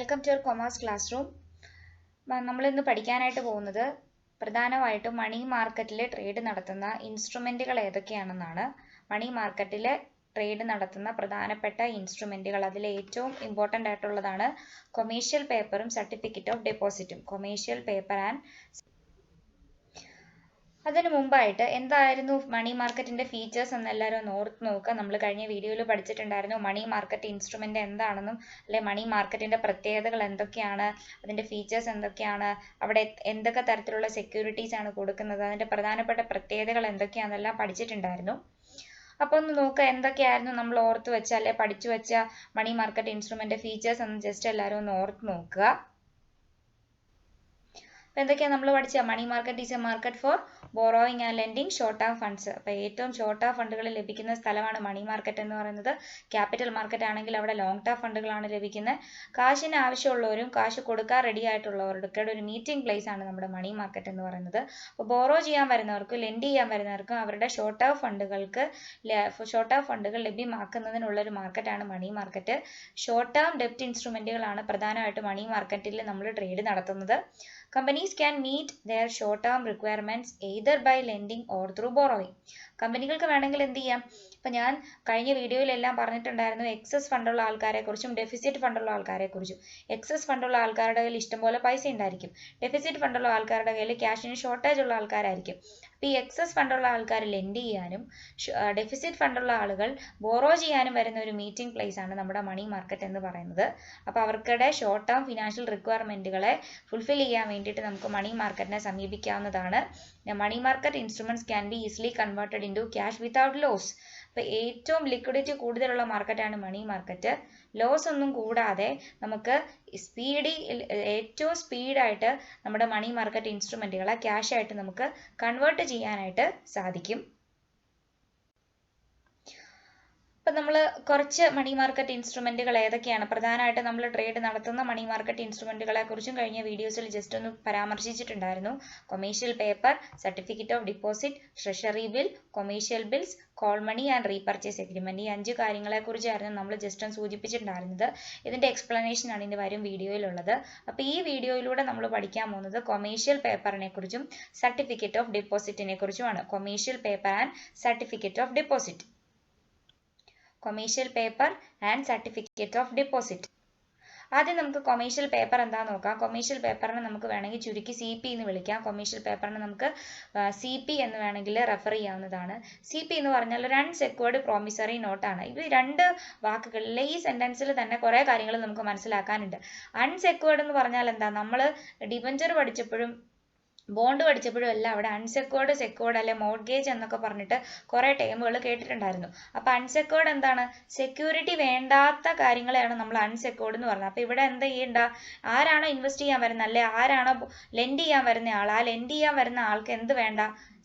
Welcome two commerce class room. നമ്മൾ ഇന്ന് പഠിക്കാനായിട്ട് പോകുന്നത് പ്രധാനമായിട്ടും മണി മാർക്കറ്റിൽ ട്രേഡ് നടത്തുന്ന ഇൻസ്ട്രുമെന്റുകൾ ഏതൊക്കെയാണെന്നാണ്. മണി മാർക്കറ്റിൽ ട്രേഡ് നടത്തുന്ന പ്രധാനപ്പെട്ട ഇൻസ്ട്രുമെന്റുകൾ അതിൽ ഏറ്റവും ഇമ്പോർട്ടൻ്റ് ആയിട്ടുള്ളതാണ് കൊമേഴ്ഷ്യൽ പേപ്പറും സർട്ടിഫിക്കറ്റ് ഓഫ് ഡെപ്പോസിറ്റും. കൊമേഴ്ഷ്യൽ പേപ്പർ ആൻഡ് അതിനു മുമ്പായിട്ട് എന്തായിരുന്നു മണി മാർക്കറ്റിന്റെ ഫീച്ചേഴ്സ് എന്ന് എല്ലാവരും ഒന്ന് ഓർത്ത് നോക്കുക. നമ്മൾ കഴിഞ്ഞ വീഡിയോയിൽ പഠിച്ചിട്ടുണ്ടായിരുന്നു മണി മാർക്കറ്റ് ഇൻസ്ട്രുമെന്റ് എന്താണെന്നും അല്ലെ മണി മാർക്കറ്റിന്റെ പ്രത്യേകതകൾ എന്തൊക്കെയാണ്, അതിന്റെ ഫീച്ചേഴ്സ് എന്തൊക്കെയാണ്, അവിടെ എന്തൊക്കെ തരത്തിലുള്ള സെക്യൂരിറ്റീസ് ആണ് കൊടുക്കുന്നത്, അതിന്റെ പ്രധാനപ്പെട്ട പ്രത്യേകതകൾ എന്തൊക്കെയാണെന്നെല്ലാം പഠിച്ചിട്ടുണ്ടായിരുന്നു. അപ്പൊ ഒന്ന് നോക്കുക എന്തൊക്കെയായിരുന്നു നമ്മൾ ഓർത്ത് വെച്ച അല്ലെ പഠിച്ചു വെച്ച മണി മാർക്കറ്റ് ഇൻസ്ട്രുമെന്റ് ഫീച്ചേഴ്സ് എന്ന് ജസ്റ്റ് എല്ലാവരും ഒന്ന് ഓർത്ത് നോക്കുക. എന്തൊക്കെയാണ് നമ്മൾ പഠിച്ച money market is a market for borrowing and lending short term funds. അപ്പോൾ ഏറ്റവും ഷോർട്ട് ടേം ഫണ്ടുകൾ ലഭിക്കുന്ന സ്ഥലമാണ് മണി മാർക്കറ്റ് എന്ന് പറയുന്നത്. ക്യാപിറ്റൽ മാർക്കറ്റ് ആണെങ്കിൽ അവിടെ ലോങ് ടേം ഫണ്ടുകളാണ് ലഭിക്കുന്നത്. കാശിന് ആവശ്യമുള്ളവരും കാശ് കൊടുക്കാൻ റെഡി ആയിട്ടുള്ളവരുടെ ഒരു മീറ്റിംഗ് പ്ലേസ് ആണ് നമ്മുടെ മണി മാർക്കറ്റ് എന്ന് പറയുന്നത്. അപ്പോൾ ബോറോ ചെയ്യാൻ വരുന്നവർക്കും ലെൻഡ് ചെയ്യാൻ വരുന്നവർക്കും അവരുടെ ഷോർട്ട് ടേം ഫണ്ടുകൾ ലഭ്യമാക്കുന്നതിനുള്ള ഒരു മാർക്കറ്റാണ് മണി മാർക്കറ്റ്. ഷോർട്ട് ടേം ഡെപ്റ്റ് ഇൻസ്ട്രുമെന്റുകളാണ് പ്രധാനമായിട്ട് മണി മാർക്കറ്റിൽ നമ്മൾ ട്രേഡ് നടത്തുന്നത്. Companies can meet their short-term requirements either by lending or through borrowing. കമ്പനികൾക്ക് വേണമെങ്കിൽ എന്ത് ചെയ്യാം? ഇപ്പം ഞാൻ കഴിഞ്ഞ വീഡിയോയിലെല്ലാം പറഞ്ഞിട്ടുണ്ടായിരുന്നു എക്സസ് ഫണ്ടുള്ള ആൾക്കാരെ കുറിച്ചും ഡെഫിസിറ്റ് ഫണ്ടുള്ള ആൾക്കാരെ കുറിച്ചും. എക്സസ് ഫണ്ടുള്ള ആൾക്കാരുടെ കയ്യിൽ ഇഷ്ടംപോലെ പൈസ ഉണ്ടായിരിക്കും. ഡെഫിസിറ്റ് ഫണ്ടുള്ള ആൾക്കാരുടെ കയ്യിൽ ക്യാഷിന് ഷോർട്ടേജ് ഉള്ള ആൾക്കാരായിരിക്കും. അപ്പോൾ ഈ എക്സസ് ഫണ്ടുള്ള ആൾക്കാർ ലെൻഡ് ചെയ്യാനും ഡെഫിസിറ്റ് ഫണ്ടുള്ള ആളുകൾ ബോറോ ചെയ്യാനും വരുന്ന ഒരു മീറ്റിംഗ് പ്ലേസ് ആണ് നമ്മുടെ മണി മാർക്കറ്റ് എന്ന് പറയുന്നത്. അപ്പോൾ അവർക്കുടെ ഷോർട്ട് ടേം ഫിനാൻഷ്യൽ റിക്വയർമെന്റുകളെ ഫുൾഫിൽ ചെയ്യാൻ വേണ്ടിയിട്ട് നമുക്ക് മണി മാർക്കറ്റിനെ സമീപിക്കാവുന്നതാണ്. Money market instruments can be easily converted into cash without loss. അപ്പോൾ ഏറ്റവും ലിക്വിഡിറ്റി കൂടുതലുള്ള മാർക്കറ്റാണ് മണി മാർക്കറ്റ്. ലോസ് ഒന്നും കൂടാതെ നമുക്ക് ഏറ്റവും സ്പീഡായിട്ട് നമ്മുടെ മണി മാർക്കറ്റ് ഇൻസ്ട്രുമെന്റുകളെ ക്യാഷ് ആയിട്ട് നമുക്ക് കൺവേർട്ട് ചെയ്യാനായിട്ട് സാധിക്കും. അപ്പം നമ്മൾ കുറച്ച് മണി മാർക്കറ്റ് ഇൻസ്ട്രുമെന്റുകൾ ഏതൊക്കെയാണ് പ്രധാനമായിട്ട് നമ്മൾ ട്രേഡ് നടത്തുന്ന മണി മാർക്കറ്റ് ഇൻസ്ട്രുമെന്റുകളെ കുറിച്ചും കഴിഞ്ഞ വീഡിയോസിൽ ജസ്റ്റ് ഒന്ന് പരാമർശിച്ചിട്ടുണ്ടായിരുന്നു. Commercial paper, certificate of deposit, treasury bill, commercial bills, call money and repurchase agreement. ഈ 5 കാര്യങ്ങളെ കുറിച്ചായിരുന്നു നമ്മൾ ജസ്റ്റ് ഒന്ന് സൂചിപ്പിച്ചിട്ടുണ്ടായിരുന്നത്. ഇതിന്റെ എക്സ്പ്ലനേഷൻ ആണ് ഇനി വരും വീഡിയോയിലുള്ളത്. അപ്പോൾ ഈ വീഡിയോയിലൂടെ നമ്മൾ പഠിക്കാൻ പോകുന്നത് കൊമേഴ്ഷ്യൽ പേപ്പറിനെ കുറിച്ചും സർട്ടിഫിക്കറ്റ് ഓഫ് ഡിപ്പോസിറ്റിനെ കുറിച്ചുമാണ്. Commercial paper and certificate of deposit. Commercial paper and certificate of deposit. ആദ്യം നമുക്ക് കൊമേഴ്ഷ്യൽ പേപ്പർ എന്താണെന്ന് നോക്കാം. കൊമേഴ്ഷ്യൽ പേപ്പറിനെ നമുക്ക് വേണമെങ്കിൽ ചുരുക്കി CP എന്ന് വിളിക്കാം. കൊമേഴ്ഷ്യൽ പേപ്പറിനെ നമുക്ക് CP എന്ന് വേണമെങ്കിൽ റെഫർ ചെയ്യാവുന്നതാണ്. CP എന്ന് പറഞ്ഞാൽ ഒരു അൺസെക്യൂർഡ് പ്രോമിസറി നോട്ടാണ്. ഇത് 2 വാക്കുകളിലെ ഈ സെന്റൻസിൽ തന്നെ കുറേ കാര്യങ്ങൾ നമുക്ക് മനസ്സിലാക്കാനുണ്ട്. അൺസെക്യൂർഡ് എന്ന് പറഞ്ഞാൽ എന്താ? നമ്മൾ ഡിബഞ്ചർ പഠിച്ചപ്പോഴും ബോണ്ട് പഠിച്ചപ്പോഴും എല്ലാം അവിടെ അൺസെക്യൂർഡ്, സെക്യൂർഡ് അല്ലെ മോർഗേജ് എന്നൊക്കെ പറഞ്ഞിട്ട് കുറേ ടേമുകൾ കേട്ടിട്ടുണ്ടായിരുന്നു. അപ്പോൾ അൺസെക്യൂർഡ് എന്താണ്? സെക്യൂരിറ്റി വേണ്ടാത്ത കാര്യങ്ങളെയാണ് നമ്മൾ അൺസെക്യൂർഡ് എന്ന് പറയുന്നത്. അപ്പോൾ ഇവിടെ എന്താ ചെയ്യണ്ട? ആരാണോ ഇൻവെസ്റ്റ് ചെയ്യാൻ വരുന്നത് അല്ലെ ആരാണോ ലെൻഡ് ചെയ്യാൻ വരുന്ന ആൾ, ആ ലെൻഡ് ചെയ്യാൻ വരുന്ന ആൾക്ക് എന്ത് വേണ്ട?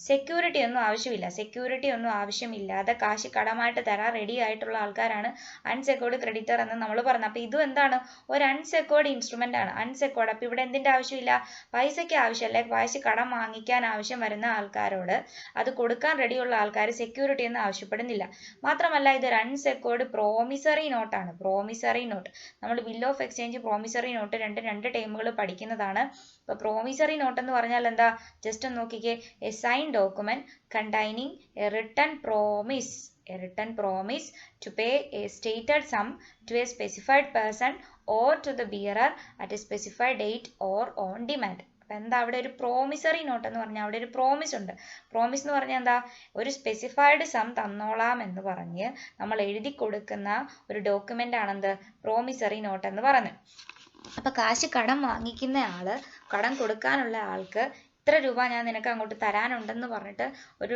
സെക്യൂരിറ്റി ഒന്നും ആവശ്യമില്ല. സെക്യൂരിറ്റി ഒന്നും ആവശ്യമില്ലാതെ കാശ് കടമായിട്ട് തരാൻ റെഡി ആയിട്ടുള്ള ആൾക്കാരാണ് അൺസെക്യൂർഡ് ക്രെഡിറ്റർ എന്ന് നമ്മൾ പറഞ്ഞത്. അപ്പോൾ ഇതും എന്താണ്? ഒരു അൺസെക്യൂർഡ് ഇൻസ്ട്രുമെന്റ് ആണ്. അൺസെക്യൂർഡ്. അപ്പോൾ ഇവിടെ എന്തിന്റെ ആവശ്യമില്ല? പൈസയ്ക്ക് ആവശ്യമല്ല. കാശ് കടം വാങ്ങിക്കാൻ ആവശ്യം വരുന്ന ആൾക്കാരോട് അത് കൊടുക്കാൻ റെഡിയുള്ള ആൾക്കാർ സെക്യൂരിറ്റി ഒന്നും ആവശ്യപ്പെടുന്നില്ല. മാത്രമല്ല ഇതൊരു അൺസെക്യൂർഡ് പ്രോമിസറി നോട്ടാണ്. പ്രോമിസറി നോട്ട് നമ്മൾ bill of exchange, promissory note രണ്ട് ടേമുകൾ പഠിക്കുന്നതാണ്. അപ്പോൾ പ്രോമിസറി നോട്ട് എന്ന് പറഞ്ഞാൽ എന്താ? ജസ്റ്റ് ഒന്ന് നോക്കിക്കേ. A sign document containing a written promise to pay a stated sum to a specified person or to the bearer at a specified date or on demand. അപ്പം എന്താ അവിടെ ഒരു പ്രോമിസറി നോട്ട് എന്ന് പറഞ്ഞാൽ അവിടെ ഒരു പ്രോമിസ് ഉണ്ട്. പ്രോമിസ് എന്ന് പറഞ്ഞാൽ എന്താ? ഒരു സ്പെസിഫൈഡ് സം തന്നോളാം എന്ന് പറഞ്ഞ് നമ്മൾ എഴുതി കൊടുക്കുന്ന ഒരു ഡോക്യുമെന്റ് ആണെന്ത്? പ്രോമിസറി നോട്ട് എന്ന് പറയുന്നത്. അപ്പൊ കാശ് കടം വാങ്ങിക്കുന്ന ആള് കടം കൊടുക്കാനുള്ള ആൾക്ക് ഇത്ര രൂപ ഞാൻ നിനക്ക് അങ്ങോട്ട് തരാനുണ്ടെന്ന് പറഞ്ഞിട്ട് ഒരു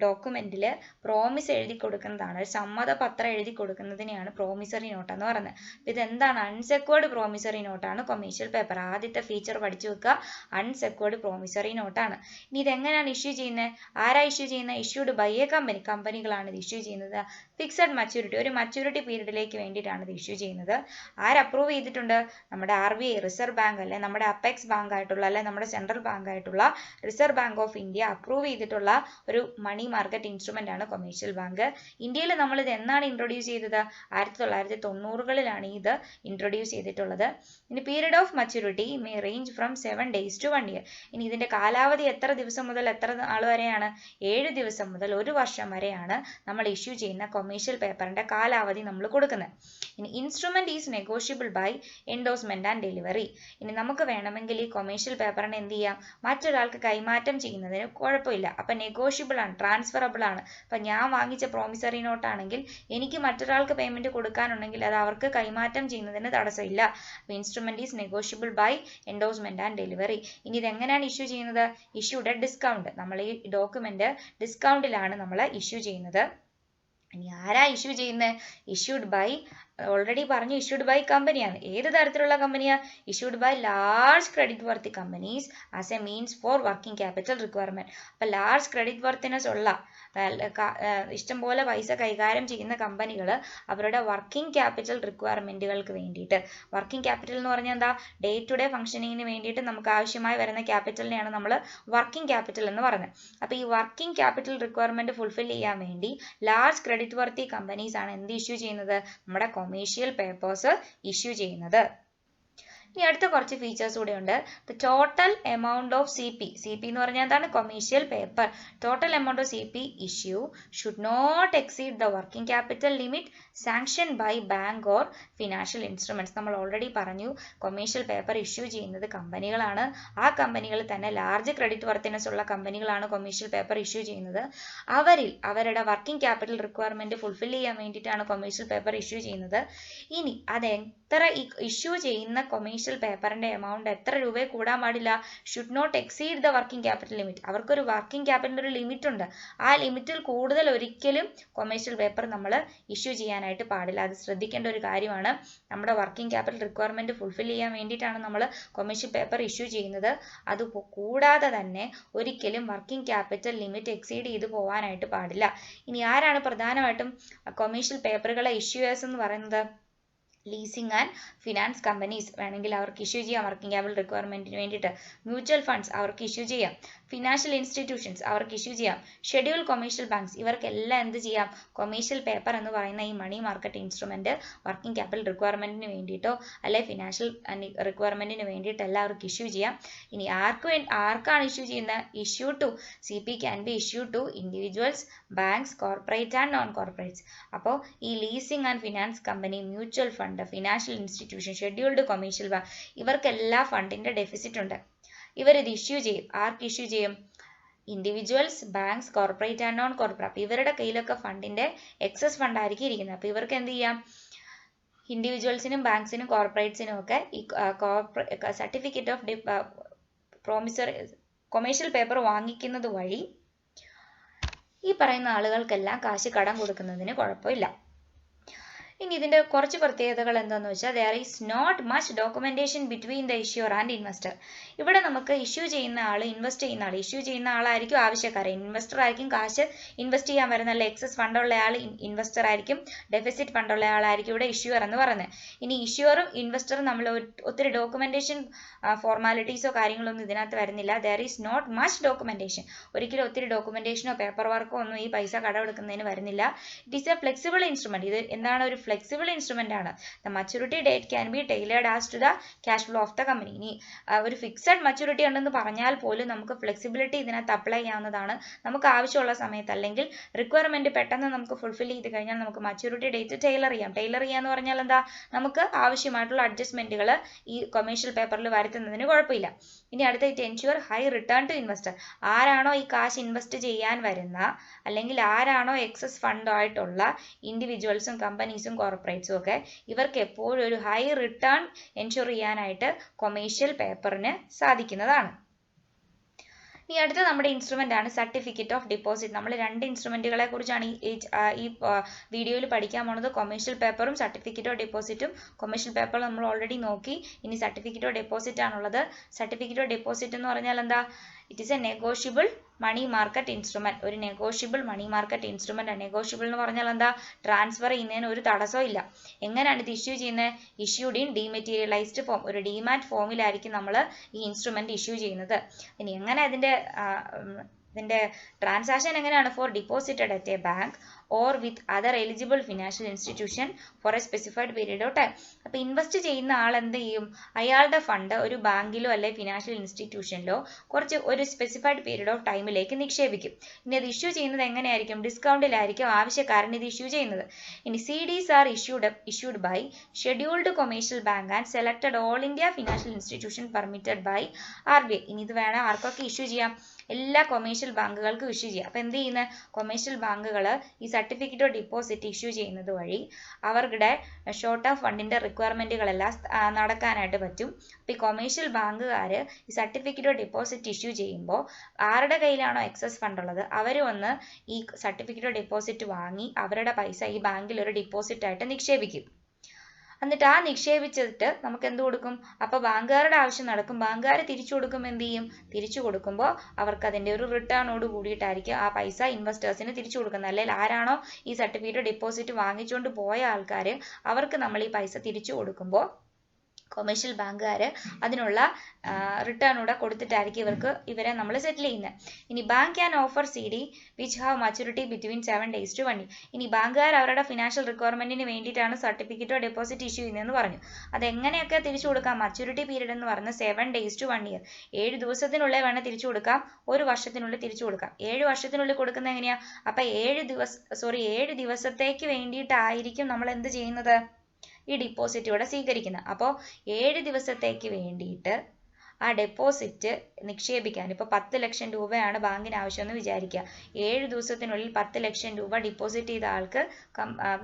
ഡോക്യുമെന്റിൽ പ്രോമിസ് എഴുതി കൊടുക്കുന്നതാണ്. ഒരു സമ്മതപത്രം എഴുതി കൊടുക്കുന്നതിനെയാണ് പ്രോമിസറി നോട്ട് എന്ന് പറയുന്നത്. ഇതെന്താണ്? അൺസെക്യൂർഡ് പ്രോമിസറി നോട്ടാണ് കൊമേഴ്ഷ്യൽ പേപ്പർ. ആദ്യത്തെ ഫീച്ചർ പഠിച്ചു വെക്കുക. അൺസെക്യൂർഡ് പ്രോമിസറി നോട്ടാണ്. ഇനി ഇതെങ്ങനെയാണ് ഇഷ്യൂ ചെയ്യുന്നത്? ആരാ ഇഷ്യൂ ചെയ്യുന്നത്? Issued by a company. കമ്പനികളാണ് ഇത് ഇഷ്യൂ ചെയ്യുന്നത്. ഫിക്സഡ് മച്യൂരിറ്റി, ഒരു മച്യൂരിറ്റി പീരീഡിലേക്ക് വേണ്ടിയിട്ടാണ് ഇത് ഇഷ്യൂ ചെയ്യുന്നത്. ആര് അപ്രൂവ് ചെയ്തിട്ടുണ്ട്? നമ്മുടെ RBI, റിസർവ് ബാങ്ക് അല്ലെ നമ്മുടെ അപ്പെക്സ് ബാങ്ക് ആയിട്ടുള്ള അല്ലെ നമ്മുടെ സെൻട്രൽ ബാങ്ക് ആയിട്ടുള്ള reserve bank of India approve ചെയ്തിട്ടുള്ള ഒരു മണി മാർക്കറ്റ് ഇൻസ്ട്രുമെന്റ് ആണ് കൊമേഴ്ഷ്യൽ ബാങ്ക്. ഇന്ത്യയിൽ നമ്മൾ ഇത് എന്നാണ് ഇൻട്രൊഡ്യൂസ് ചെയ്തത്? 1990കളിലാണ് ഇത് ഇൻട്രൊഡ്യൂസ് ചെയ്തിട്ടുള്ളത്. ഇനി period of maturity may range from 7 days to 1 year. ഇനി ഇതിന്റെ കാലാവധി എത്ര ദിവസം മുതൽ എത്ര നാൾ വരെയാണ്? 7 ദിവസം മുതൽ 1 വർഷം വരെയാണ് നമ്മൾ ഇഷ്യൂ ചെയ്യുന്ന കൊമേഴ്ഷ്യൽ പേപ്പറിന്റെ കാലാവധി നമ്മൾ കൊടുക്കുന്നത്. ഇനി instrument is negotiable by endorsement and delivery. ഇനി നമുക്ക് വേണമെങ്കിൽ ഈ കൊമേഴ്ഷ്യൽ പേപ്പറിനെ എന്ത് ചെയ്യാം? മറ്റൊരാൾക്ക് കൈമാറ്റം ചെയ്യുന്നതിന് കുഴപ്പമില്ല. അപ്പൊ നെഗോഷ്യബിൾ ആണ്, ട്രാൻസ്ഫറബിൾ ആണ്. അപ്പൊ ഞാൻ വാങ്ങിച്ച പ്രോമിസറി നോട്ട് ആണെങ്കിൽ എനിക്ക് മറ്റൊരാൾക്ക് പേയ്മെന്റ് കൊടുക്കാനുണ്ടെങ്കിൽ അത് അവർക്ക് കൈമാറ്റം ചെയ്യുന്നതിന് തടസ്സമില്ല. അപ്പൊ instrument is negotiable by endorsement and delivery. ഇനി ഇത് എങ്ങനെയാണ് ഇഷ്യൂ ചെയ്യുന്നത്? Issued at discount. നമ്മൾ ഈ ഡോക്യുമെന്റ് ഡിസ്കൗണ്ടിലാണ് നമ്മൾ ഇഷ്യൂ ചെയ്യുന്നത്. ഇനി ആരാ ഇഷ്യൂ ചെയ്യുന്നത്? ഇഷ്യൂഡ് ബൈ, ഓൾറെഡി പറഞ്ഞു ഇഷ്യൂഡ് ബൈ കമ്പനിയാണ്. ഏത് തരത്തിലുള്ള കമ്പനിയാ? Issued by large credit worthy companies as a means for working capital requirement. അപ്പൊ ലാർജ് ക്രെഡിറ്റ് വർത്തിനെസ് ഉള്ള ഇഷ്ടംപോലെ പൈസ കൈകാര്യം ചെയ്യുന്ന കമ്പനികൾ അവരുടെ വർക്കിംഗ് ക്യാപിറ്റൽ റിക്വയർമെന്റുകൾക്ക് വേണ്ടിയിട്ട്, വർക്കിംഗ് ക്യാപിറ്റൽ എന്ന് പറഞ്ഞാൽ എന്താ? ഡേ ടു ഡേ ഫംഗ്ഷനിങ്ങിന് വേണ്ടിയിട്ട് നമുക്ക് ആവശ്യമായി വരുന്ന ക്യാപിറ്റലിനെയാണ് നമ്മൾ വർക്കിംഗ് ക്യാപിറ്റൽ എന്ന് പറയുന്നത്. അപ്പൊ ഈ വർക്കിംഗ് ക്യാപിറ്റൽ റിക്വയർമെന്റ് ഫുൾഫിൽ ചെയ്യാൻ വേണ്ടി ലാർജ് ക്രെഡിറ്റ് വർത്തി കമ്പനീസ് ആണ് എന്ത് ഇഷ്യൂ ചെയ്യുന്നത്? നമ്മുടെ കൊമേഴ്ഷ്യൽ പേപ്പേഴ്സ് ഇഷ്യൂ ചെയ്യുന്നത്. ഇനി അടുത്ത കുറച്ച് ഫീച്ചേഴ്സ് കൂടെ ഉണ്ട്. Total amount of CP. CP എന്ന് പറഞ്ഞാൽ എന്താണ്? Commercial paper. Total amount of CP issue should not exceed the working capital limit sanction by bank or financial instruments. നമ്മൾ ഓൾറെഡി പറഞ്ഞു കൊമേഴ്ഷ്യൽ പേപ്പർ ഇഷ്യൂ ചെയ്യുന്നത് കമ്പനികളാണ്. ആ കമ്പനികൾ തന്നെ ലാർജ് ക്രെഡിറ്റ് വർത്തിനെസ് ഉള്ള കമ്പനികളാണ് കൊമേഴ്ഷ്യൽ പേപ്പർ ഇഷ്യൂ ചെയ്യുന്നത്. അവരിൽ അവരുടെ വർക്കിംഗ് ക്യാപിറ്റൽ റിക്വയർമെന്റ് ഫുൾഫിൽ ചെയ്യാൻ വേണ്ടിയിട്ടാണ് കൊമേഴ്ഷ്യൽ പേപ്പർ ഇഷ്യൂ ചെയ്യുന്നത്. ഇനി അത് എത്ര ഇഷ്യൂ ചെയ്യുന്ന കൊമേഴ്ഷ്യൽ പേപ്പറിന്റെ എമൗണ്ട് എത്ര രൂപയെ കൂടാൻ പാടില്ല? Should not exceed the working capital limit. അവർക്കൊരു വർക്കിംഗ് ക്യാപിറ്റലിന്റെ ഒരു ലിമിറ്റ് ഉണ്ട്. ആ ലിമിറ്റിൽ കൂടുതൽ ഒരിക്കലും കൊമേഴ്ഷ്യൽ പേപ്പർ നമ്മൾ ഇഷ്യൂ ചെയ്യാനായിട്ട് പാടില്ല. അത് ശ്രദ്ധിക്കേണ്ട ഒരു കാര്യമാണ്. നമ്മുടെ വർക്കിംഗ് ക്യാപിറ്റൽ റിക്വയർമെന്റ് ഫുൾഫിൽ ചെയ്യാൻ വേണ്ടിയിട്ടാണ് നമ്മൾ കൊമേഴ്ഷ്യൽ പേപ്പർ ഇഷ്യൂ ചെയ്യുന്നത്. അത് കൂടാതെ തന്നെ ഒരിക്കലും വർക്കിംഗ് ക്യാപിറ്റൽ ലിമിറ്റ് എക്സീഡ് ചെയ്ത് പോകാനായിട്ട് പാടില്ല. ഇനി ആരാണ് പ്രധാനമായിട്ടും കൊമേഴ്ഷ്യൽ പേപ്പറുകളെ ഇഷ്യൂവേഴ്സ് എന്ന് പറയുന്നത്? ലീസിംഗ് ആൻഡ് ഫിനാൻസ് കമ്പനീസ് വേണമെങ്കിൽ അവർക്ക് ഇഷ്യൂ ചെയ്യാം വർക്കിംഗ് ക്യാപിറ്റൽ റിക്വയർമെന്റിന് വേണ്ടിയിട്ട്. മ്യൂച്വൽ ഫണ്ട്സ് അവർക്ക് ഇഷ്യൂ ചെയ്യാം. ഫിനാൻഷ്യൽ ഇൻസ്റ്റിറ്റ്യൂഷൻസ് അവർക്ക് ഇഷ്യൂ ചെയ്യാം. ഷെഡ്യൂൾ കൊമേഴ്ഷ്യൽ ബാങ്ക്സ് ഇവർക്കെല്ലാം എന്ത് ചെയ്യാം? കൊമേഴ്ഷ്യൽ പേപ്പർ എന്ന് പറയുന്ന ഈ money market instrument working capital റിക്വയർമെന്റിന് വേണ്ടിയിട്ടോ അല്ലെ ഫിനാൻഷ്യൽ റിക്വയർമെന്റിന് വേണ്ടിയിട്ടെല്ലാം അവർക്ക് ഇഷ്യൂ ചെയ്യാം. ഇനി ആർക്കാണ് ഇഷ്യൂ ചെയ്യുന്നത്? Issue to CP can be issue to individuals, banks, corporate and non corporates. അപ്പോൾ ഈ leasing and finance company, mutual fund, financial institution, scheduled commercial bank ഇവർക്കെല്ലാം ഫണ്ടിന്റെ ഡെഫിസിറ്റ് ഉണ്ട്. ഇവരിത് ഇഷ്യൂ ചെയ്യും. ആർക്ക് ഇഷ്യൂ ചെയ്യും? Individuals, banks, corporate and non corporate. അപ്പൊ ഇവരുടെ കയ്യിലൊക്കെ ഫണ്ടിന്റെ എക്സസ് ഫണ്ട് ആയിരിക്കും ഇരിക്കുന്നത്. അപ്പൊ ഇവർക്ക് എന്ത് ചെയ്യാം? ഇൻഡിവിജ്വൽസിനും ബാങ്ക്സിനും കോർപ്പറേറ്റ്സിനും ഒക്കെ ഈ certificate of promissory commercial paper വാങ്ങിക്കുന്നത് വഴി ഈ പറയുന്ന ആളുകൾക്കെല്ലാം കാശ് കടം കൊടുക്കുന്നതിന് കുഴപ്പമില്ല. ഇനി ഇതിന്റെ കുറച്ച് പ്രത്യേകതകൾ എന്താണെന്ന് വെച്ചാൽ there is not much documentation between the issuer and investor. ഇവിടെ നമുക്ക് ഇഷ്യൂ ചെയ്യുന്ന ആൾ, ഇൻവെസ്റ്റ് ചെയ്യുന്ന ആൾ, ഇഷ്യൂ ചെയ്യുന്ന ആളായിരിക്കും ആവശ്യക്കാരൻ. ഇൻവെസ്റ്റർ ആയിരിക്കും കാശ് ഇൻവെസ്റ്റ് ചെയ്യാൻ വരുന്ന, അല്ല എക്സസ് ഫണ്ട് ഉള്ള ആൾ ഇൻവെസ്റ്റർ ആയിരിക്കും, ഡെഫിസിറ്റ് ഫണ്ട് ഉള്ള ആളായിരിക്കും ഇവിടെ ഇഷ്യൂർ എന്ന് പറയുന്നത്. ഇനി ഇഷ്യൂറും ഇൻവെസ്റ്ററും നമ്മൾ ഒത്തിരി ഡോക്യുമെന്റേഷൻ ഫോർമാലിറ്റീസോ കാര്യങ്ങളൊന്നും ഇതിനകത്ത് വരുന്നില്ല. there is not much documentation. ഒരിക്കലും ഒത്തിരി ഡോക്യുമെന്റേഷനോ പേപ്പർ വർക്കോ ഒന്നും ഈ പൈസ കടമെടുക്കുന്നതിന് വരുന്നില്ല. It is a flexible instrument. ഇത് എന്താണ്? ഒരു ഫ്ലെക്സിബിൾ ഇൻസ്ട്രുമെന്റ് ആണ്. The maturity date can be tailored as to the cash flow of the company. ഇനി ഒരു ഫിക്സഡ് മച്യൂരിറ്റി ഉണ്ടെന്ന് പറഞ്ഞാൽ പോലും നമുക്ക് ഫ്ലെക്സിബിലിറ്റി ഇതിനകത്ത് അപ്ലൈ ചെയ്യാവുന്നതാണ്. നമുക്ക് ആവശ്യമുള്ള സമയത്ത് അല്ലെങ്കിൽ റിക്വയർമെന്റ് പെട്ടെന്ന് നമുക്ക് ഫുൾഫിൽ ചെയ്ത് കഴിഞ്ഞാൽ നമുക്ക് മച്യൂരിറ്റി ഡേറ്റ് ടൈലർ ചെയ്യാം. ടൈലർ ചെയ്യാന്ന് പറഞ്ഞാൽ എന്താ? നമുക്ക് ആവശ്യമായിട്ടുള്ള അഡ്ജസ്റ്റ്മെന്റുകൾ ഈ കൊമേഴ്ഷ്യൽ പേപ്പറിൽ വരുത്തുന്നതിന് കുഴപ്പമില്ല. ഇനി അടുത്തായിട്ട് ensure high return to investor. ആരാണോ ഈ കാശ് ഇൻവെസ്റ്റ് ചെയ്യാൻ വരുന്ന അല്ലെങ്കിൽ ആരാണോ എക്സസ് ഫണ്ട് ആയിട്ടുള്ള ഇൻഡിവിജ്വൽസും കമ്പനീസും കോർപ്പറേറ്റ്സും ഒക്കെ ഇവർക്ക് എപ്പോഴും ഒരു ഹൈ റിട്ടേൺ എൻഷുർ ചെയ്യാനായിട്ട് കൊമേഴ്ഷ്യൽ പേപ്പറിന് സാധിക്കുന്നതാണ്. ഇനി അടുത്ത നമ്മുടെ ഇൻസ്ട്രുമെന്റ് ആണ് സർട്ടിഫിക്കറ്റ് ഓഫ് ഡിപ്പോസിറ്റ്. നമ്മൾ രണ്ട് ഇൻസ്ട്രുമെന്റുകളെ കുറിച്ചാണ് ഈ വീഡിയോയിൽ പഠിക്കാൻ പോകുന്നത്. കൊമേഴ്ഷ്യൽ പേപ്പറും സർട്ടിഫിക്കറ്റ് ഓഫ് ഡിപ്പോസിറ്റും. കൊമേഴ്ഷ്യൽ പേപ്പർ നമ്മൾ ഓൾറെഡി നോക്കി. ഇനി സർട്ടിഫിക്കറ്റ് ഓഫ് ഡെപ്പോസിറ്റ് ആണുള്ളത്. സർട്ടിഫിക്കറ്റ് ഓഫ് ഡെപ്പോസിറ്റ് എന്ന് പറഞ്ഞാൽ എന്താ? It is a negotiable money market instrument. ഒരു നെഗോഷ്യബിൾ മണി മാർക്കറ്റ് ഇൻസ്ട്രുമെന്റ് ആണ്. നെഗോഷ്യബിൾ എന്ന് പറഞ്ഞാൽ എന്താ? ട്രാൻസ്ഫർ ചെയ്യുന്നതിന് ഒരു തടസ്സവും ഇല്ല. എങ്ങനെയാണ് ഇത് ഇഷ്യൂ ചെയ്യുന്നത്? Issued in dematerialised form. ഒരു ഡിമാറ്റ് ഫോമിലായിരിക്കും നമ്മൾ ഈ ഇൻസ്ട്രുമെന്റ് ഇഷ്യൂ ചെയ്യുന്നത്. ഇനി എങ്ങനെ ഇതിന്റെ ട്രാൻസാക്ഷൻ എങ്ങനെയാണ്? For deposited at a bank or with other eligible financial institution for a specified period of time. അപ്പൊ ഇൻവെസ്റ്റ് ചെയ്യുന്ന ആൾ എന്ത് ചെയ്യും? അയാളുടെ ഫണ്ട് ഒരു ബാങ്കിലോ അല്ലെ ഫിനാൻഷ്യൽ ഇൻസ്റ്റിറ്റ്യൂഷനിലോ ഒരു സ്പെസിഫൈഡ് പീരീഡ് ഓഫ് ടൈമിലേക്ക് നിക്ഷേപിക്കും. ഇനി അത് ഇഷ്യൂ ചെയ്യുന്നത് എങ്ങനെയായിരിക്കും? ഡിസ്കൗണ്ടിലായിരിക്കും ആവശ്യക്കാരൻ ഇത് ഇഷ്യൂ ചെയ്യുന്നത്. ഇനി CDs are issued by scheduled commercial bank and selected all India financial institution permitted by RBI. ഇനി ഇത് വേണം ആർക്കൊക്കെ ഇഷ്യൂ ചെയ്യാം? എല്ലാ കൊമേഴ്ഷ്യൽ ബാങ്കുകൾക്കും ഇഷ്യൂ ചെയ്യാം. അപ്പൊ എന്ത് ചെയ്യുന്ന? കൊമേഴ്ഷ്യൽ ബാങ്കുകൾ ഈ സർട്ടിഫിക്കറ്റ് ഓഫ് ഡിപ്പോസിറ്റ് ഇഷ്യൂ ചെയ്യുന്നത് വഴി അവരുടെ ഷോർട്ട് ടേം ഫണ്ടിന്റെ റിക്വയർമെന്റുകളെല്ലാം നടക്കാനായിട്ട് പറ്റും. അപ്പൊ ഈ കൊമേഴ്ഷ്യൽ ബാങ്കുകാർ ഈ സർട്ടിഫിക്കറ്റ് ഓഫ് ഡിപ്പോസിറ്റ് ഇഷ്യൂ ചെയ്യുമ്പോൾ ആരുടെ കയ്യിലാണോ എക്സസ് ഫണ്ട് ഉള്ളത് അവർ വന്ന് ഈ സർട്ടിഫിക്കറ്റ് ഓഫ് ഡിപ്പോസിറ്റ് വാങ്ങി അവരുടെ പൈസ ഈ ബാങ്കിൽ ഒരു ഡിപ്പോസിറ്റ് ആയിട്ട് നിക്ഷേപിക്കും. എന്നിട്ട് ആ നിക്ഷേപിച്ചിട്ട് നമുക്ക് എന്ത് കൊടുക്കും? അപ്പൊ ബാങ്കുകാരുടെ ആവശ്യം നടക്കും. ബാങ്കുകാർ തിരിച്ചു കൊടുക്കും. എന്ത് ചെയ്യും? തിരിച്ചു കൊടുക്കുമ്പോൾ അവർക്ക് അതിന്റെ ഒരു റിട്ടേണോട് കൂടിയിട്ടായിരിക്കും ആ പൈസ ഇൻവെസ്റ്റേഴ്സിന് തിരിച്ചു കൊടുക്കുന്നത്. അല്ലെങ്കിൽ ആരാണോ ഈ സർട്ടിഫിക്കറ്റ് ഡെപ്പോസിറ്റ് വാങ്ങിച്ചുകൊണ്ട് പോയ ആൾക്കാർ അവർക്ക് നമ്മൾ ഈ പൈസ തിരിച്ചു കൊടുക്കുമ്പോൾ കൊമേഴ്ഷ്യൽ ബാങ്കുകാർ അതിനുള്ള റിട്ടേണൂടെ കൊടുത്തിട്ടായിരിക്കും ഇവരെ നമ്മൾ സെറ്റിൽ ചെയ്യുന്നത്. ഇനി bank can offer CD which have maturity between 7 days to 1 year. ഇനി ബാങ്കുകാർ അവരുടെ ഫിനാൻഷ്യൽ റിക്വയർമെന്റിന് വേണ്ടിയിട്ടാണ് സർട്ടിഫിക്കറ്റോ ഡെപ്പോസിറ്റ് ഇഷ്യൂ ചെയ്യുന്നതെന്ന് പറഞ്ഞു. അതെങ്ങനെയൊക്കെ തിരിച്ചു കൊടുക്കാം? മച്യൂരിറ്റി പീരീഡ് എന്ന് പറയുന്നത് 7 days to 1 year. 7 ദിവസത്തിനുള്ളിൽ വേണം തിരിച്ചു കൊടുക്കാം. 1 വർഷത്തിനുള്ളിൽ തിരിച്ചു കൊടുക്കാം. 7 വർഷത്തിനുള്ളിൽ കൊടുക്കുന്നത് എങ്ങനെയാ? അപ്പൊ 7 ദിവസത്തേക്ക് വേണ്ടിയിട്ടായിരിക്കും നമ്മൾ എന്ത് ചെയ്യുന്നത്? ഈ ഡിപ്പോസിറ്റ് ഇവിടെ സ്വീകരിക്കുന്നത്. അപ്പോൾ 7 ദിവസത്തേക്ക് വേണ്ടിയിട്ട് ആ ഡെപ്പോസിറ്റ് നിക്ഷേപിക്കാൻ ഇപ്പോൾ 10 ലക്ഷം രൂപയാണ് ബാങ്കിന് ആവശ്യമെന്ന് വിചാരിക്കുക. 7 ദിവസത്തിനുള്ളിൽ 10 ലക്ഷം രൂപ ഡിപ്പോസിറ്റ് ചെയ്ത ആൾക്ക്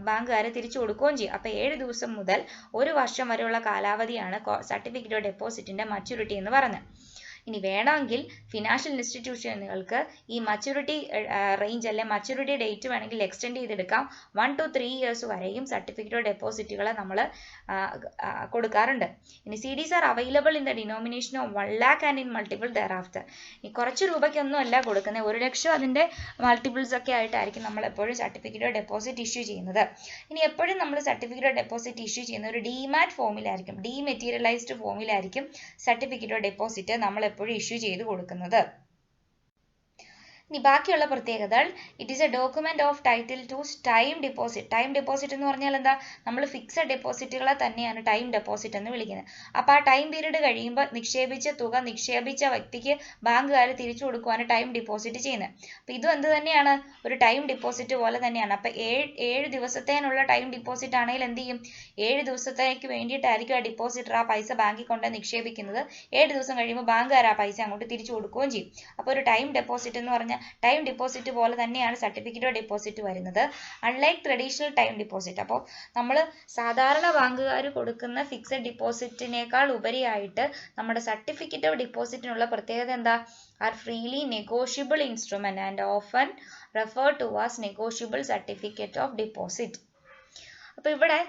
ബാങ്കുകാരെ തിരിച്ചു കൊടുക്കുകയും ചെയ്യും. അപ്പോൾ 7 ദിവസം മുതൽ 1 വർഷം വരെയുള്ള കാലാവധിയാണ് സർട്ടിഫിക്കറ്റ് ഓഫ് ഡെപ്പോസിറ്റിന്റെ മച്യൂരിറ്റി എന്ന് പറയുന്നത്. ഇനി വേണമെങ്കിൽ ഫിനാൻഷ്യൽ ഇൻസ്റ്റിറ്റ്യൂഷനുകൾക്ക് ഈ മച്യൂരിറ്റി റേഞ്ച് അല്ലെ മച്യൂരിറ്റി ഡേറ്റ് വേണമെങ്കിൽ എക്സ്റ്റെൻഡ് ചെയ്തെടുക്കാം. 1 to 3 years വരെയും സർട്ടിഫിക്കറ്റ് ഓഫ് ഡെപ്പോസിറ്റുകൾ നമ്മൾ കൊടുക്കാറുണ്ട്. ഇനി CDs are available in the denomination of 1 lakh and in multiple thereafter. ഈ കുറച്ച് രൂപയ്ക്കൊന്നും അല്ല കൊടുക്കുന്നത്, 1 ലക്ഷം അതിന്റെ മൾട്ടിപ്പിൾസ് ഒക്കെ ആയിട്ടായിരിക്കും നമ്മൾ എപ്പോഴും സർട്ടിഫിക്കറ്റ് ഓഫ് ഡെപ്പോസിറ്റ് ഇഷ്യൂ ചെയ്യുന്നത്. ഇനി എപ്പോഴും നമ്മൾ സർട്ടിഫിക്കറ്റ് ഓഫ് ഡെപ്പോസിറ്റ് ഇഷ്യൂ ചെയ്യുന്ന ഒരു ഡിമാറ്റ് ഫോമിലായിരിക്കും, ഡീമെറ്റീരിയലൈസ്ഡ് ഫോമിലായിരിക്കും സർട്ടിഫിക്കറ്റ് ഓഫ് ഡെപ്പോസിറ്റ് നമ്മൾ എപ്പോഴും ഇഷ്യൂ ചെയ്ത് കൊടുക്കുന്നത്. ഇനി ബാക്കിയുള്ള പ്രത്യേകതകൾ, it is a document of title to time deposit. Time deposit എന്ന് പറഞ്ഞാൽ എന്താ? നമ്മൾ ഫിക്സഡ് ഡെപ്പോസിറ്റുകളെ തന്നെയാണ് ടൈം ഡെപ്പോസിറ്റ് എന്ന് വിളിക്കുന്നത്. അപ്പോൾ ആ ടൈം പീരീഡ് കഴിയുമ്പോൾ നിക്ഷേപിച്ച തുക നിക്ഷേപിച്ച വ്യക്തിക്ക് ബാങ്കുകാർ തിരിച്ചു കൊടുക്കുവാണ് ടൈം ഡെപ്പോസിറ്റ് ചെയ്യുന്നത്. അപ്പോൾ ഇതും എന്ത് തന്നെയാണ്? ഒരു ടൈം ഡെപ്പോസിറ്റ് പോലെ തന്നെയാണ്. അപ്പോൾ 7 ദിവസത്തേനുള്ള ടൈം ഡെപ്പോസിറ്റ് ആണെങ്കിൽ എന്ത് ചെയ്യും? 7 ദിവസത്തേക്ക് വേണ്ടിയിട്ടായിരിക്കും ആ ഡിപ്പോസിറ്റർ ആ പൈസ ബാങ്കിൽ കൊണ്ട് നിക്ഷേപിക്കുന്നത്. 7 ദിവസം കഴിയുമ്പോൾ ബാങ്കുകാർ ആ പൈസ അങ്ങോട്ട് തിരിച്ചു കൊടുക്കുകയും ചെയ്യും. അപ്പോൾ ഒരു ടൈം ഡെപ്പോസിറ്റ് എന്ന് പറഞ്ഞാൽ ടൈം ഡെപ്പോസിറ്റ് പോലെ തന്നെയാണ് സർട്ടിഫിക്കറ്റ് ഓഫ് ഡെപ്പോസിറ്റ് വരുന്നത്. അൺലൈക്ക് ട്രഡീഷണൽ ടൈം ഡെപ്പോസിറ്റ്, അപ്പോൾ നമ്മൾ സാധാരണ ബാങ്കുകാർ കൊടുക്കുന്ന ഫിക്സഡ് ഡിപ്പോസിറ്റിനേക്കാൾ ഉപരിയായിട്ട് നമ്മുടെ സർട്ടിഫിക്കറ്റ് ഓഫ് ഡിപ്പോസിറ്റിനുള്ള പ്രത്യേകത എന്താ? Are freely negotiable instrument and often refer to as negotiable certificate of deposit. അപ്പോൾ ഇവിടെ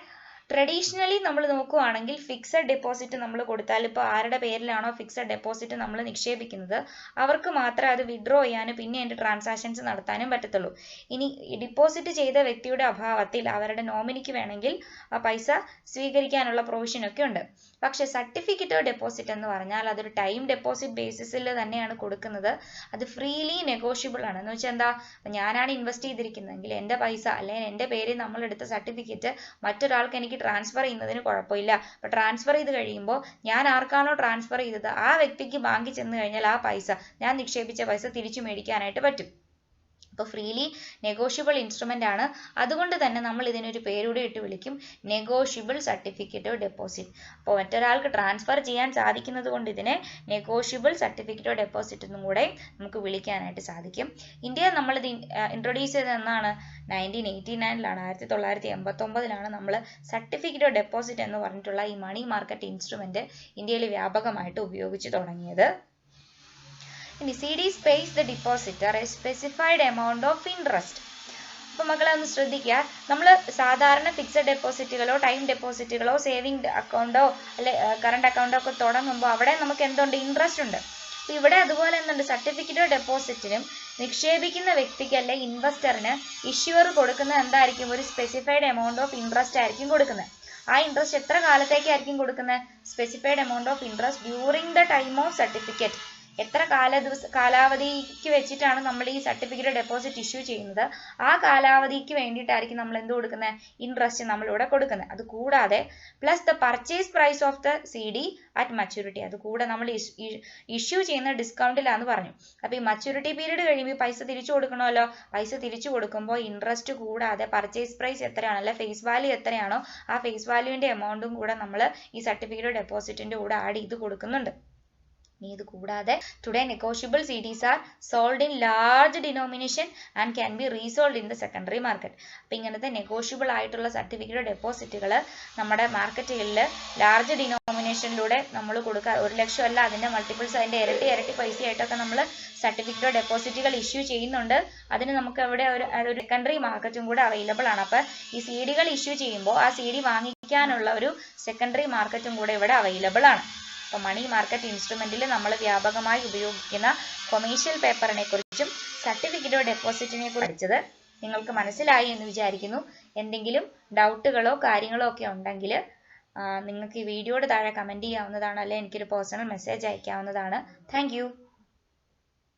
ട്രഡീഷണലി നമ്മൾ നോക്കുകയാണെങ്കിൽ ഫിക്സഡ് ഡെപ്പോസിറ്റ് നമ്മൾ കൊടുത്താൽ, ഇപ്പോൾ ആരുടെ പേരിലാണോ ഫിക്സഡ് ഡെപ്പോസിറ്റ് നമ്മൾ നിക്ഷേപിക്കുന്നത് അവർക്ക് മാത്രമേ അത് വിഡ്രോ ചെയ്യാനും പിന്നെ അതിൻ്റെ ട്രാൻസാക്ഷൻസ് നടത്താനും പറ്റത്തുള്ളൂ. ഇനി ഡിപ്പോസിറ്റ് ചെയ്ത വ്യക്തിയുടെ അഭാവത്തിൽ അവരുടെ നോമിനിക്ക് വേണമെങ്കിൽ ആ പൈസ സ്വീകരിക്കാനുള്ള പ്രൊവിഷനൊക്കെ ഉണ്ട്. പക്ഷേ സർട്ടിഫിക്കറ്റ് ഓഫ് ഡെപ്പോസിറ്റ് എന്ന് പറഞ്ഞാൽ അതൊരു ടൈം ഡെപ്പോസിറ്റ് ബേസിസിൽ തന്നെയാണ് കൊടുക്കുന്നത്. അത് ഫ്രീലി നെഗോഷ്യബിൾ ആണ്. എന്ന് വെച്ചാൽ എന്താ? ഞാനാണ് ഇൻവെസ്റ്റ് ചെയ്തിരിക്കുന്നതെങ്കിൽ എൻ്റെ പൈസ അല്ലെങ്കിൽ എൻ്റെ പേരിൽ നമ്മൾ എടുത്ത സർട്ടിഫിക്കറ്റ് മറ്റൊരാൾക്ക് എനിക്ക് ട്രാൻസ്ഫർ ചെയ്യുന്നതിന് കുഴപ്പമില്ല. അപ്പോൾ ട്രാൻസ്ഫർ ചെയ്ത് കഴിയുമ്പോൾ ഞാൻ ആർക്കാണോ ട്രാൻസ്ഫർ ചെയ്തത് ആ വ്യക്തിക്ക് ബാങ്കിൽ ചെന്ന് കഴിഞ്ഞാൽ ആ പൈസ, ഞാൻ നിക്ഷേപിച്ച പൈസ തിരിച്ചു മേടിക്കാനായിട്ട് പറ്റും. അപ്പോൾ ഫ്രീലി നെഗോഷ്യബിൾ ഇൻസ്ട്രുമെന്റ് ആണ്. അതുകൊണ്ട് തന്നെ നമ്മൾ ഇതിനൊരു പേരൂടെ ഇട്ട് വിളിക്കും, നെഗോഷ്യബിൾ സർട്ടിഫിക്കറ്റ് ഓഫ് ഡെപ്പോസിറ്റ്. അപ്പോൾ മറ്റൊരാൾക്ക് ട്രാൻസ്ഫർ ചെയ്യാൻ സാധിക്കുന്നത് കൊണ്ട് ഇതിനെ നെഗോഷ്യബിൾ സർട്ടിഫിക്കറ്റ് ഓഫ് ഡെപ്പോസിറ്റ് എന്നും കൂടെ നമുക്ക് വിളിക്കാനായിട്ട് സാധിക്കും. ഇന്ത്യയിൽ നമ്മളിത് ഇൻട്രൊഡ്യൂസ് ചെയ്തത് എന്നാണ്? 1989-ലാണ്, 1989-ലാണ് നമ്മൾ സർട്ടിഫിക്കറ്റ് ഓഫ് ഡെപ്പോസിറ്റ് എന്ന് പറഞ്ഞിട്ടുള്ള ഈ മണി മാർക്കറ്റ് ഇൻസ്ട്രുമെന്റ് ഇന്ത്യയിൽ വ്യാപകമായിട്ട് ഉപയോഗിച്ച് തുടങ്ങിയത്. ഇനി CDs pays the depositor a specified amount of interest. അപ്പോൾ മക്കളെ ഒന്ന് ശ്രദ്ധിക്കുക, നമ്മൾ സാധാരണ ഫിക്സഡ് ഡെപ്പോസിറ്റുകളോ ടൈം ഡെപ്പോസിറ്റുകളോ സേവിങ് അക്കൗണ്ടോ അല്ലെ കറണ്ട് അക്കൗണ്ടോ ഒക്കെ തുടങ്ങുമ്പോൾ അവിടെ നമുക്ക് എന്തുണ്ട്? ഇൻട്രസ്റ്റ് ഉണ്ട്. ഇവിടെ അതുപോലെ എന്തുണ്ട്, സർട്ടിഫിക്കറ്റ് ഓഫ് ഡെപ്പോസിറ്റിനും നിക്ഷേപിക്കുന്ന വ്യക്തിക്ക് അല്ലെ ഇൻവെസ്റ്ററിന് ഇഷ്യൂർ കൊടുക്കുന്നത് എന്തായിരിക്കും, ഒരു സ്പെസിഫൈഡ് എമൗണ്ട് ഓഫ് ഇൻട്രസ്റ്റ് ആയിരിക്കും കൊടുക്കുന്നത്. ആ ഇൻട്രസ്റ്റ് എത്ര കാലത്തേക്കായിരിക്കും കൊടുക്കുന്നത്, specified amount of interest during the time of certificate. എത്ര കാലാവധിക്ക് വെച്ചിട്ടാണ് നമ്മൾ ഈ സർട്ടിഫിക്കറ്റ് ഡെപ്പോസിറ്റ് ഇഷ്യൂ ചെയ്യുന്നത്, ആ കാലാവധിക്ക് വേണ്ടിയിട്ടായിരിക്കും നമ്മൾ എന്ത് കൊടുക്കുന്നത്, ഇൻട്രസ്റ്റ് നമ്മളിവിടെ കൊടുക്കുന്നത്. അത് കൂടാതെ plus the purchase price of the CD at maturity, അത് കൂടെ നമ്മൾ ഇഷ്യൂ ചെയ്യുന്ന ഡിസ്കൗണ്ടിലാന്ന് പറഞ്ഞു. അപ്പൊ ഈ മച്യൂരിറ്റി പീരീഡ് കഴിയുമ്പോൾ പൈസ തിരിച്ചു കൊടുക്കണമല്ലോ. പൈസ തിരിച്ചു കൊടുക്കുമ്പോൾ ഇൻട്രസ്റ്റ് കൂടാതെ പർച്ചേസ് പ്രൈസ് എത്രയാണോ അല്ലെ ഫേസ് വാല്യൂ എത്രയാണോ ആ ഫേസ് വാല്യൂവിന്റെ എമൗണ്ടും കൂടെ നമ്മൾ ഈ സർട്ടിഫിക്കറ്റ് ഡെപ്പോസിറ്റിന്റെ കൂടെ ആഡ് ചെയ്ത് കൊടുക്കുന്നുണ്ട്. ഇത് കൂടാതെ today negotiable CDs are sold in large denomination and can be റീസോൾഡ് in the secondary market. അപ്പം ഇങ്ങനത്തെ നെഗോഷ്യബിൾ ആയിട്ടുള്ള സർട്ടിഫിക്കറ്റ് ഡെപ്പോസിറ്റുകൾ നമ്മുടെ മാർക്കറ്റുകളിൽ ലാർജ് ഡിനോമിനേഷനിലൂടെ നമ്മൾ കൊടുക്കുക. 1 ലക്ഷം അല്ല, അതിന്റെ മൾട്ടിപ്പിൾസ്, അതിന്റെ ഇരട്ടി പൈസയായിട്ടൊക്കെ നമ്മൾ സർട്ടിഫിക്കറ്റ് ഡെപ്പോസിറ്റുകൾ ഇഷ്യൂ ചെയ്യുന്നുണ്ട്. അതിന് നമുക്ക് ഇവിടെ ഒരു സെക്കൻഡറി മാർക്കറ്റും കൂടെ അവൈലബിൾ ആണ്. അപ്പം ഈ CDകൾ ഇഷ്യൂ ചെയ്യുമ്പോൾ ആ CD വാങ്ങിക്കാനുള്ള ഒരു സെക്കൻഡറി മാർക്കറ്റും കൂടെ ഇവിടെ അവൈലബിൾ ആണ്. അപ്പോൾ മണി മാർക്കറ്റ് ഇൻസ്ട്രുമെന്റിൽ നമ്മൾ വ്യാപകമായി ഉപയോഗിക്കുന്ന കൊമേഴ്ഷ്യൽ പേപ്പറിനെ കുറിച്ചും സർട്ടിഫിക്കറ്റ് ഓഫ് ഡെപ്പോസിറ്റിനെ കുറിച്ചും പഠിച്ചത് നിങ്ങൾക്ക് മനസ്സിലായി എന്ന് വിചാരിക്കുന്നു. എന്തെങ്കിലും ഡൗട്ടുകളോ കാര്യങ്ങളോ ഒക്കെ ഉണ്ടെങ്കിൽ നിങ്ങൾക്ക് ഈ വീഡിയോയുടെ താഴെ കമന്റ് ചെയ്യാവുന്നതാണ്, അല്ലെങ്കിൽ എനിക്കൊരു പേഴ്സണൽ മെസ്സേജ് അയക്കാവുന്നതാണ്. താങ്ക്